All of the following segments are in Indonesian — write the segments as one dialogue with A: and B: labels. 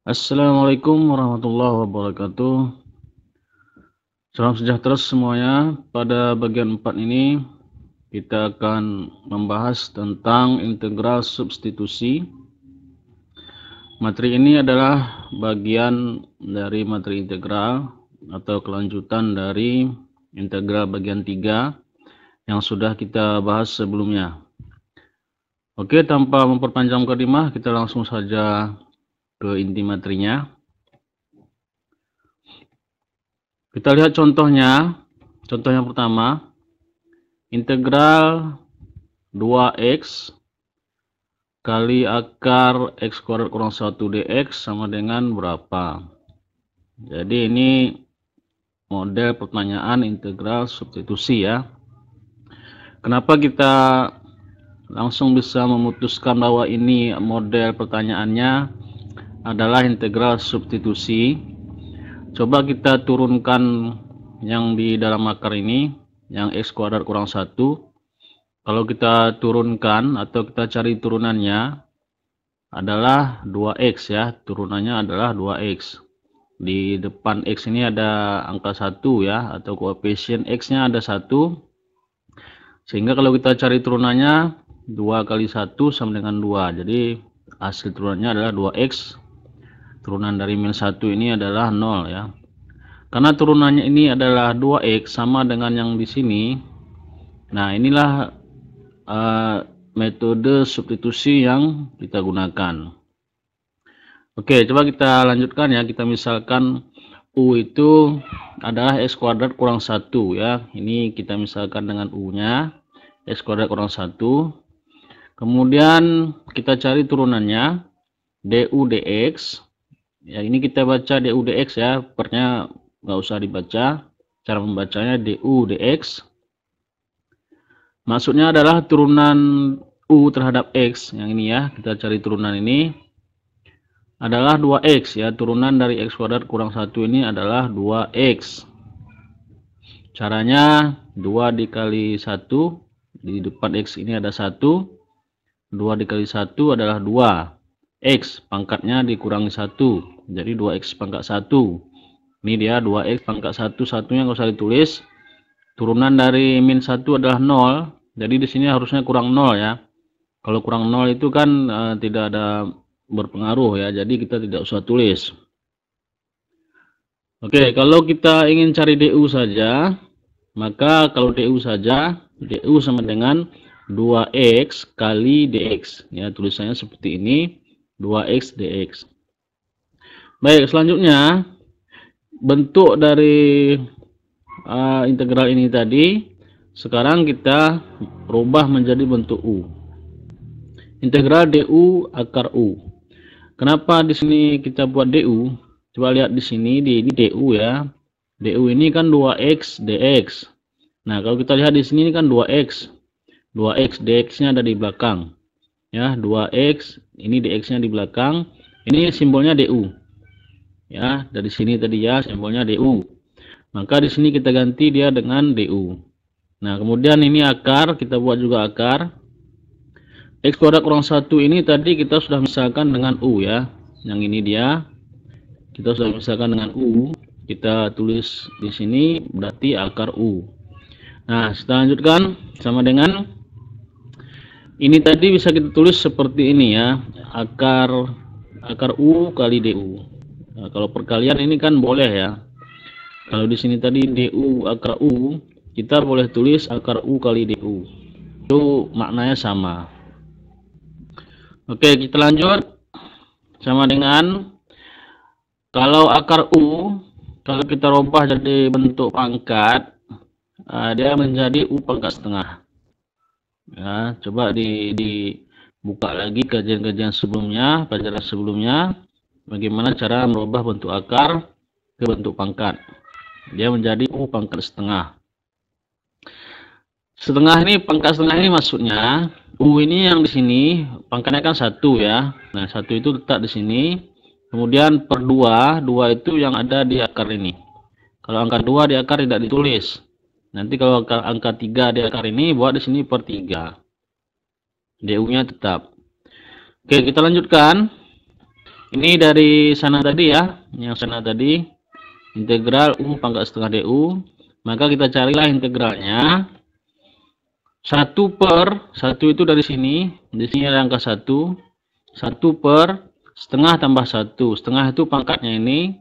A: Assalamualaikum warahmatullahi wabarakatuh. Salam sejahtera semuanya. Pada bagian 4 ini kita akan membahas tentang integral substitusi. Materi ini adalah bagian dari materi integral atau kelanjutan dari integral bagian 3 yang sudah kita bahas sebelumnya. Oke, tanpa memperpanjang mukadimah, kita langsung saja ke inti materinya. Kita lihat contohnya. Contoh yang pertama, integral 2x kali akar x kuadrat kurang 1 dx sama dengan berapa? Jadi ini model pertanyaan integral substitusi ya. Kenapa kita langsung bisa memutuskan bahwa ini model pertanyaannya adalah integral substitusi? Coba kita turunkan yang di dalam akar ini, yang x kuadrat kurang 1. Kalau kita turunkan atau kita cari turunannya adalah 2x ya. Turunannya adalah 2x. Di depan x ini ada angka 1 ya, atau koefisien x-nya ada 1. Sehingga kalau kita cari turunannya 2 kali 1 sama dengan 2. Jadi hasil turunannya adalah 2x. Turunan dari min 1 ini adalah 0 ya. Karena turunannya ini adalah 2x sama dengan yang di sini. Nah, inilah metode substitusi yang kita gunakan. Oke, coba kita lanjutkan ya. Kita misalkan U itu adalah x kuadrat kurang 1 ya. Ini kita misalkan dengan U-nya x kuadrat kurang 1. Kemudian kita cari turunannya du dx. Ya, ini kita baca du dx ya, pernya nggak usah dibaca. Cara membacanya du dx. Maksudnya adalah turunan u terhadap x. Yang ini ya, kita cari turunan ini adalah 2x ya. Turunan dari x kuadrat kurang 1 ini adalah 2x. Caranya 2 dikali 1. Di depan x ini ada 1. 2 dikali 1 adalah 2. X pangkatnya dikurangi 1, jadi 2x pangkat 1. Ini dia 2x pangkat 1, satunya nggak usah ditulis. Turunan dari min 1 adalah 0, jadi di sini harusnya kurang 0 ya. Kalau kurang 0 itu kan tidak ada berpengaruh ya, jadi kita tidak usah tulis. Oke, kalau kita ingin cari du saja, maka kalau du saja, du sama dengan 2x kali dx ya, tulisannya seperti ini, 2x dx. Baik, selanjutnya bentuk dari integral ini tadi sekarang kita rubah menjadi bentuk u. Integral du akar u. Kenapa di sini kita buat du? Coba lihat di sini, ini du ya. Du ini kan 2x dx. Nah, kalau kita lihat di sini ini kan 2x. 2x dx-nya ada di belakang. Ya, 2x, ini dx-nya di belakang. Ini simbolnya du. Ya, dari sini tadi ya simbolnya du. Maka di sini kita ganti dia dengan du. Nah, kemudian ini akar, kita buat juga akar. X kuadrat kurang 1 ini tadi kita sudah misalkan dengan u ya. Yang ini dia. Kita sudah misalkan dengan u. Kita tulis di sini berarti akar u. Nah, kita lanjutkan sama dengan ini tadi bisa kita tulis seperti ini ya. Akar u kali du. Nah, kalau perkalian ini kan boleh ya. Kalau di sini tadi du akar u, kita boleh tulis akar u kali du. Itu maknanya sama. Oke, kita lanjut. Sama dengan kalau akar u, kalau kita rubah jadi bentuk pangkat, dia menjadi u pangkat setengah. Ya, coba dibuka lagi kajian-kajian sebelumnya, pelajaran sebelumnya, bagaimana cara merubah bentuk akar ke bentuk pangkat. Dia menjadi u pangkat setengah. Setengah ini, pangkat setengah ini maksudnya u ini yang di sini pangkatnya kan 1 ya. Nah, 1 itu letak di sini. Kemudian per 2, 2 itu yang ada di akar ini. Kalau angka 2 di akar tidak ditulis. Nanti kalau angka 3 di akar ini buat di sini per 3. Du-nya tetap. Oke, kita lanjutkan. Ini dari sana tadi ya, yang sana tadi integral U pangkat setengah DU. Maka kita carilah integralnya. 1 per 1 itu dari sini. Di sini ada angka 1. 1 per setengah tambah 1. Setengah itu pangkatnya ini.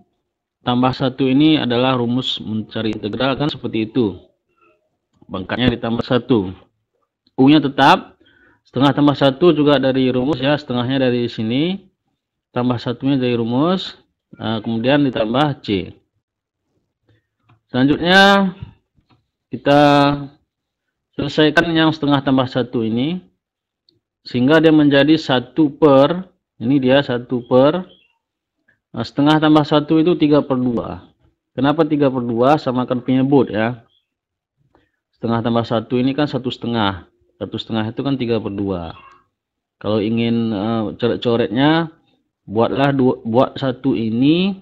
A: Tambah 1 ini adalah rumus mencari integral, kan seperti itu. Pangkatnya ditambah 1. U-nya tetap. Setengah tambah 1 juga dari rumus ya. Setengahnya dari sini. Tambah 1-nya dari rumus. Nah, kemudian ditambah C. Selanjutnya kita selesaikan yang setengah tambah 1 ini. Sehingga dia menjadi 1 per. Ini dia 1 per. Nah, setengah tambah 1 itu 3 per 2. Kenapa 3 per 2? Samakan penyebut ya. Setengah tambah 1 ini kan 1 setengah. 1 setengah itu kan 3 per 2. Kalau ingin coret-coretnya, buat 1 ini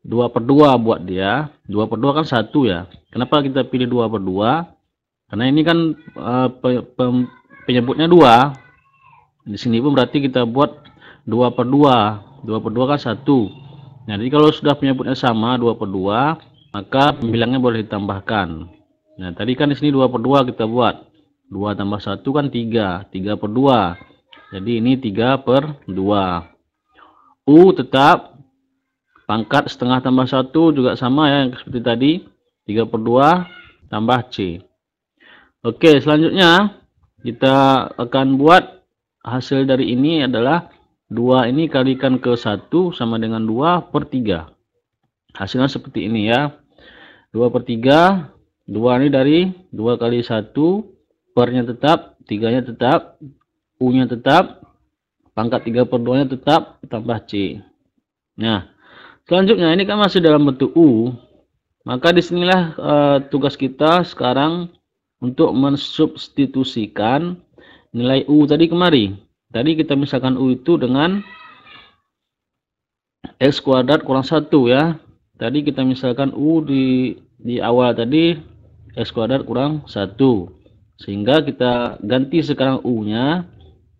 A: 2 per 2 buat dia. 2 per 2 kan 1 ya. Kenapa kita pilih 2 per 2? Karena ini kan penyebutnya 2. Di sini pun berarti kita buat 2 per 2. 2 per 2 kan 1. Nah, jadi kalau sudah penyebutnya sama 2 per 2, maka pembilangnya boleh ditambahkan. Nah, tadi kan di sini 2 per 2 kita buat. 2 tambah 1 kan 3. 3 per 2. Jadi ini 3 per 2. U tetap. Pangkat setengah tambah 1 juga sama ya, yang seperti tadi. 3 per 2 tambah C. Oke, selanjutnya kita akan buat hasil dari ini adalah 2 ini kalikan ke 1 sama dengan 2 per 3. Hasilnya seperti ini ya. 2 per 3. 2 ini dari 2 kali 1. Per-nya tetap. 3-nya tetap. U-nya tetap. Pangkat 3 per 2-nya tetap. Tambah C. Nah, selanjutnya ini kan masih dalam bentuk U. Maka disinilah tugas kita sekarang untuk mensubstitusikan nilai U tadi kemari. Tadi kita misalkan U itu dengan X kuadrat kurang 1 ya. Tadi kita misalkan U di awal tadi X kuadrat kurang 1. Sehingga kita ganti sekarang U-nya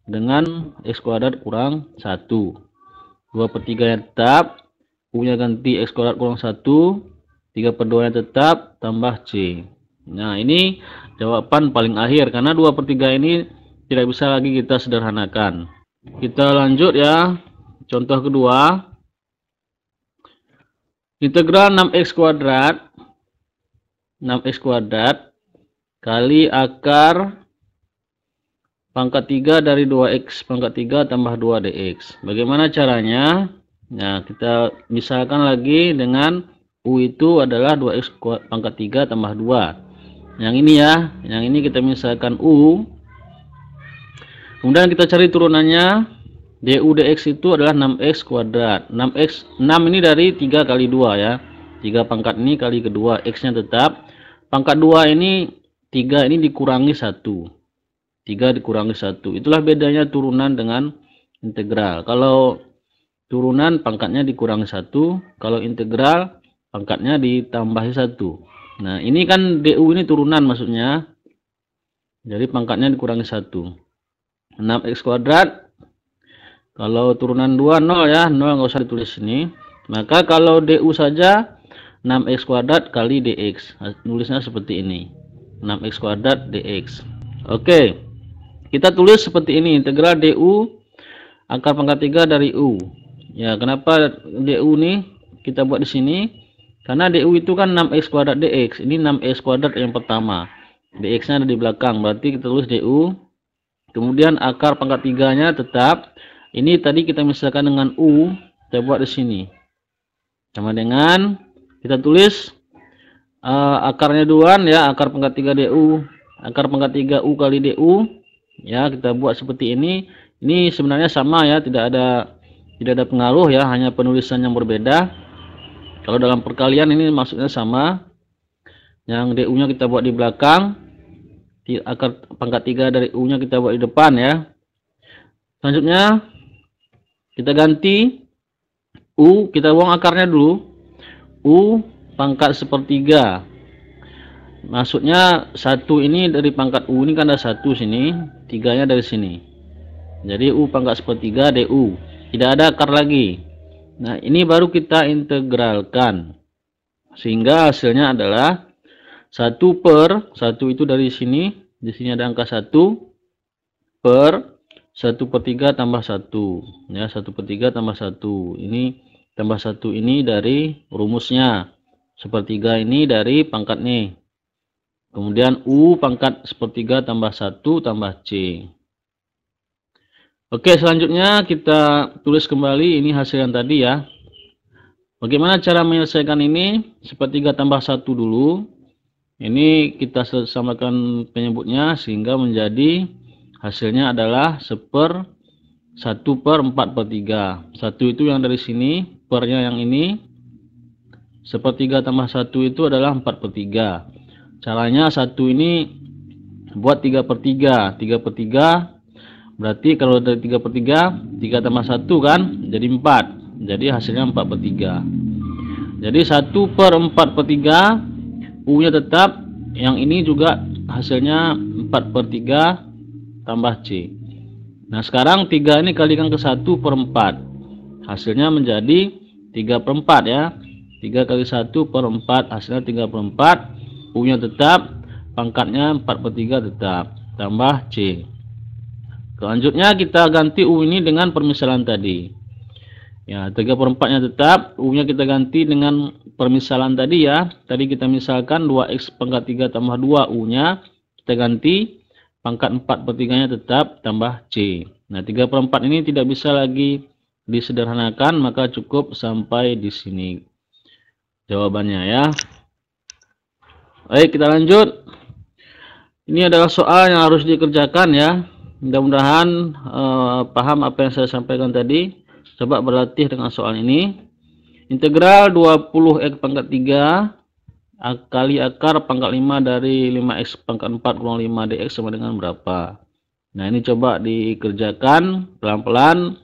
A: dengan X kuadrat kurang 1. 2 per 3 nya tetap. U-nya ganti X kuadrat kurang 1. 3 per 2 nya tetap. Tambah C. Nah, ini jawaban paling akhir. Karena 2 per 3 ini tidak bisa lagi kita sederhanakan. Kita lanjut ya. Contoh kedua. Integral 6x kuadrat. 6x kuadrat kali akar pangkat 3 dari 2x pangkat 3 tambah 2 dx. Bagaimana caranya? Nah, kita misalkan lagi dengan U itu adalah 2x pangkat 3 tambah 2. Yang ini ya. Yang ini kita misalkan U. Kemudian kita cari turunannya. Du dx itu adalah 6x kuadrat. 6 ini dari 3 kali 2 ya. 3 pangkat ini kali kedua. X-nya tetap. Pangkat 2 ini 3 ini dikurangi 1. 3 dikurangi 1. Itulah bedanya turunan dengan integral. Kalau turunan pangkatnya dikurangi 1. Kalau integral pangkatnya ditambahi 1. Nah, ini kan du ini turunan maksudnya. Jadi pangkatnya dikurangi 1. 6x kuadrat. Kalau turunan 2 0 ya. 0 nggak usah ditulis sini. Maka kalau du saja 6x kuadrat kali dx. Nulisnya seperti ini. 6x kuadrat dx. Oke. Kita tulis seperti ini. Integral du akar pangkat 3 dari u. Ya, kenapa du nih kita buat di sini? Karena du itu kan 6x kuadrat dx. Ini 6x kuadrat yang pertama. Dx-nya ada di belakang. Berarti kita tulis du. Kemudian akar pangkat 3-nya tetap. Ini tadi kita misalkan dengan u. Kita buat di sini. Sama dengan kita tulis akarnya duluan ya. Akar pangkat 3 du. Akar pangkat 3 u kali du. Ya, kita buat seperti ini. Ini sebenarnya sama ya. Tidak ada pengaruh ya. Hanya penulisan yang berbeda. Kalau dalam perkalian ini maksudnya sama. Yang du-nya kita buat di belakang. Akar pangkat 3 dari u-nya kita buat di depan ya. Selanjutnya kita ganti u, kita buang akarnya dulu. U pangkat sepertiga. Maksudnya 1 ini dari pangkat u ini kan ada 1 sini, 3-nya dari sini. Jadi u pangkat sepertiga du. tidak ada akar lagi. Nah, ini baru kita integralkan sehingga hasilnya adalah 1/1 itu dari sini, di sini ada angka 1 per 1/3 tambah 1 ya, 1/3 tambah 1 ini tambah 1 ini dari rumusnya, 1/3 ini dari pangkat nih, kemudian U pangkat 1/3 tambah 1 tambah C. Oke, selanjutnya kita tulis kembali ini hasil yang tadi ya. Bagaimana cara menyelesaikan ini? 1/3 tambah 1 dulu. Ini kita samakan penyebutnya sehingga menjadi hasilnya adalah 1/4/3. 1 itu yang dari sini, pernya yang ini. 1/3 tambah 1 itu adalah 4/3. Caranya 1 ini buat 3/3. 3/3 berarti kalau dari 3/3, 3 tambah 1 kan jadi 4. Jadi hasilnya 4/3. Jadi 1/4/3, U-nya tetap, yang ini juga hasilnya 4/3 tambah C. Nah, sekarang 3 ini kalikan ke 1/4. Hasilnya menjadi 3/4 ya. 3 kali 1/4 hasilnya 3/4. U-nya tetap, pangkatnya 4/3 tetap, tambah C. Selanjutnya kita ganti U ini dengan permisalan tadi. Ya, 3/4-nya tetap, U-nya kita ganti dengan permisalan tadi ya. Tadi kita misalkan 2x pangkat 3 tambah 2, U-nya kita ganti, pangkat 4/3-nya tetap, tambah C. Nah, 3/4 ini tidak bisa lagi disederhanakan, maka cukup sampai di sini jawabannya ya. Baik, kita lanjut. Ini adalah soal yang harus dikerjakan ya. Mudah-mudahan paham apa yang saya sampaikan tadi. Coba berlatih dengan soal ini. Integral 20x pangkat 3 kali akar pangkat 5 dari 5x pangkat 4 kurang 5 dx sama dengan berapa? Nah, ini coba dikerjakan pelan-pelan,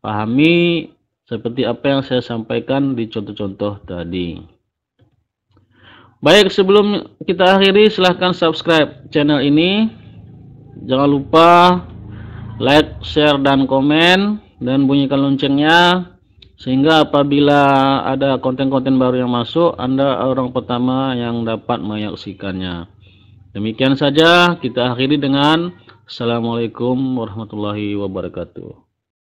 A: pahami seperti apa yang saya sampaikan di contoh-contoh tadi. Baik, sebelum kita akhiri, silahkan subscribe channel ini. Jangan lupa like, share, dan komen, dan bunyikan loncengnya sehingga apabila ada konten-konten baru yang masuk, Anda orang pertama yang dapat menyaksikannya. Demikian saja, kita akhiri dengan Assalamualaikum warahmatullahi wabarakatuh.